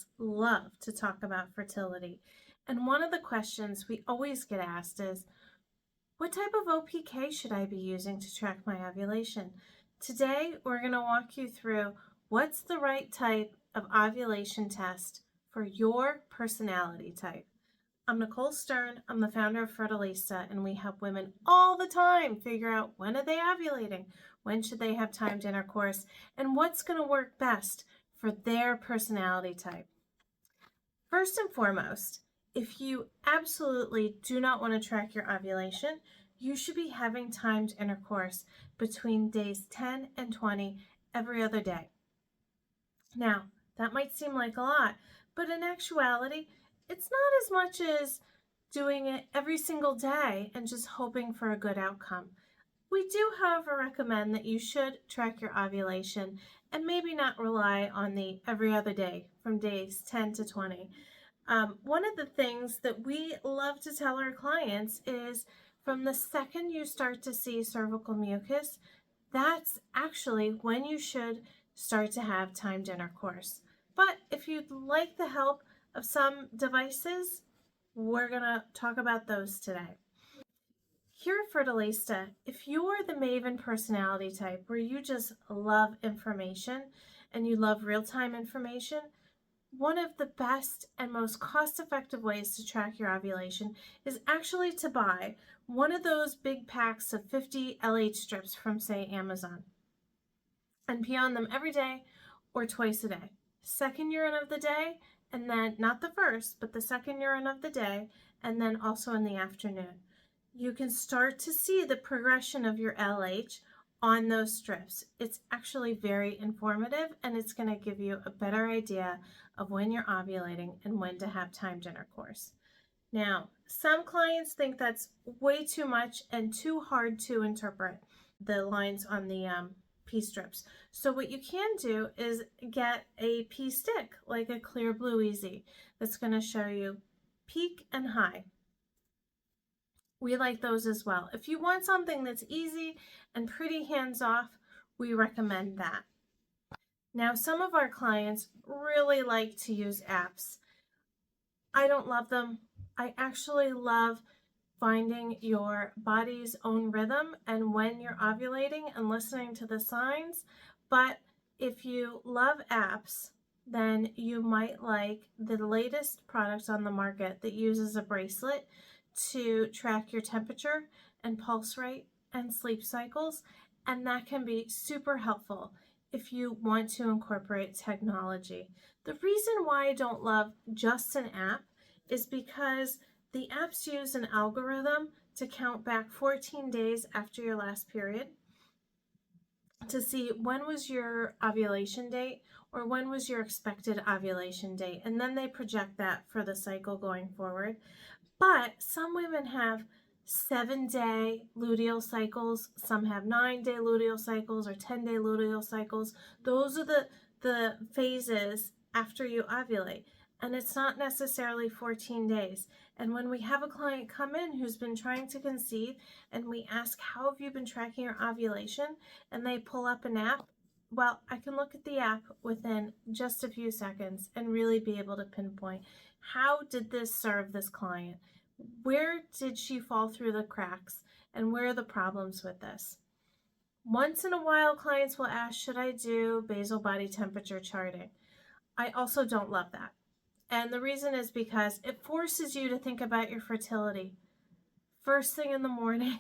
clients love to talk about fertility. And one of the questions we always get asked is, what type of OPK should I be using to track my ovulation? Today, we're going to walk you through what's the right type of ovulation test for your personality type. I'm Nicole Stern. I'm the founder of Fertilista, and we help women all the time figure out when are they ovulating, when should they have timed intercourse, and what's going to work best for their personality type. First and foremost, if you absolutely do not want to track your ovulation, you should be having timed intercourse between days 10 and 20 every other day. Now, that might seem like a lot, but in actuality, it's not as much as doing it every single day and just hoping for a good outcome. We do, however, recommend that you should track your ovulation and maybe not rely on the every other day from days 10 to 20. One of the things that we love to tell our clients is from the second you start to see cervical mucus, that's actually when you should start to have timed intercourse. But if you'd like the help of some devices, we're going to talk about those today. Here at Fertilista, if you're the Maven personality type where you just love information and you love real-time information, one of the best and most cost-effective ways to track your ovulation is actually to buy one of those big packs of 50 LH strips from, say, Amazon, and pee on them every day or twice a day. Second urine of the day, and then not the first, but the second urine of the day, and then also in the afternoon. You can start to see the progression of your LH on those strips. It's actually very informative, and it's going to give you a better idea of when you're ovulating and when to have timed intercourse. Now, some clients think that's way too much and too hard to interpret the lines on the pee strips. So what you can do is get a pee stick, like a Clear Blue Easy, that's going to show you peak and high. We like those as well. If you want something that's easy and pretty hands-off, we recommend that. Now, some of our clients really like to use apps. I don't love them. I actually love finding your body's own rhythm and when you're ovulating and listening to the signs. But if you love apps, then you might like the latest product on the market that uses a bracelet to track your temperature and pulse rate and sleep cycles, and that can be super helpful if you want to incorporate technology. The reason why I don't love just an app is because the apps use an algorithm to count back 14 days after your last period to see when was your ovulation date or when was your expected ovulation date, and then they project that for the cycle going forward. But some women have 7-day luteal cycles, some have 9-day luteal cycles or 10-day luteal cycles. Those are the phases after you ovulate, and it's not necessarily 14 days. And when we have a client come in who's been trying to conceive and we ask, how have you been tracking your ovulation? And they pull up an app, well, I can look at the app within just a few seconds and really be able to pinpoint, how did this serve this client? Where did she fall through the cracks? And where are the problems with this? Once in a while, clients will ask, should I do basal body temperature charting? I also don't love that. And the reason is because it forces you to think about your fertility first thing in the morning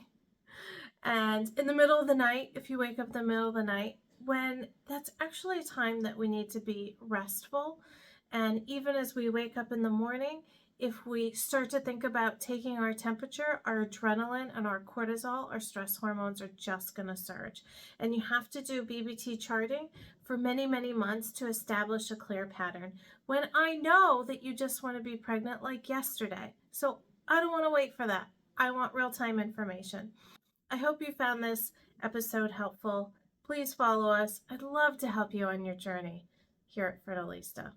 and in the middle of the night, if you wake up in the middle of the night, when that's actually a time that we need to be restful. And even as we wake up in the morning, if we start to think about taking our temperature, our adrenaline and our cortisol, our stress hormones are just going to surge. And you have to do BBT charting for many, many months to establish a clear pattern. When I know that you just want to be pregnant like yesterday. So I don't want to wait for that. I want real-time information. I hope you found this episode helpful. Please follow us. I'd love to help you on your journey here at Fertilista.